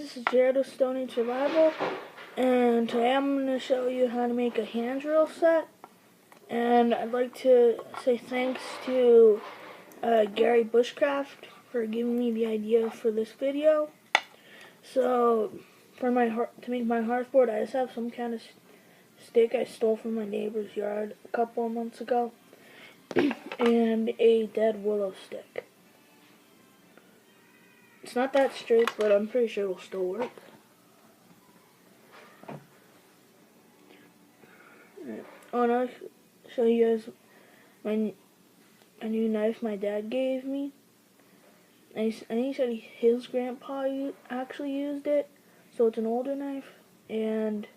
this is Jared with Stone Age Survival, and today I'm going to show you how to make a hand drill set. And I'd like to say thanks to Gary Bushcraft for giving me the idea for this video. So, to make my hearthboard, I just have some kind of stick I stole from my neighbor's yard a couple of months ago, and a dead willow stick. It's not that straight, but I'm pretty sure it'll still work. Oh, and I'll show you guys a new knife my dad gave me. And he said his grandpa actually used it, so it's an older knife, and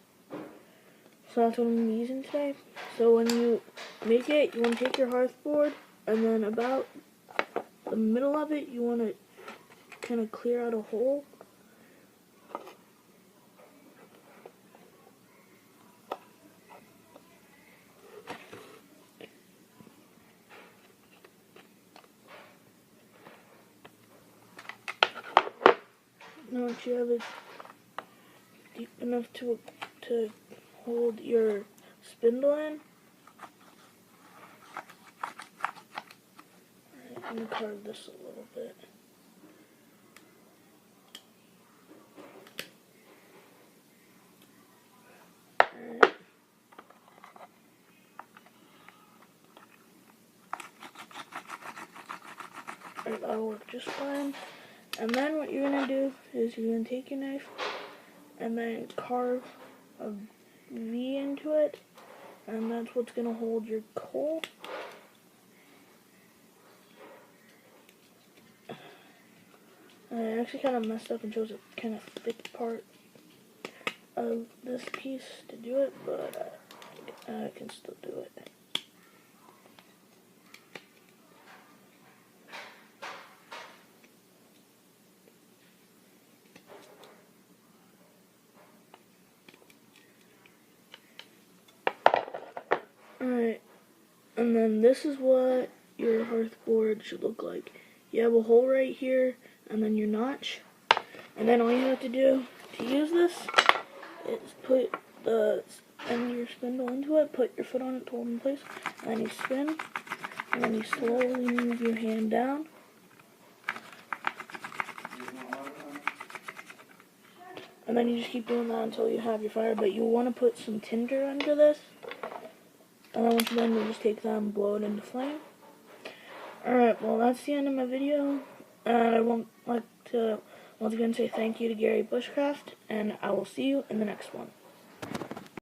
so that's what I'm using today. So when you make it, you want to take your hearthboard, and then about the middle of it, you want to kind of clear out a hole. Now once you have it deep enough to hold your spindle in, alright, I'm going to carve this a little bit. Alright. That'll work just fine. And then what you're going to do is you're going to take your knife and then carve a V into it, and that's what's going to hold your coal. I actually kind of messed up and chose a kind of thick part of this piece to do it, but I can still do it. Alright, and then this is what your hearthboard should look like. You have a hole right here, and then your notch. And then all you have to do to use this is put the end of your spindle into it, put your foot on it to hold in place, and then you spin, and then you slowly move your hand down. And then you just keep doing that until you have your fire, but you want to put some tinder under this. And then once you're done, you just take that and blow it into flame. Alright, well that's the end of my video. And I want like to once again say thank you to Gary Bushcraft, and I will see you in the next one.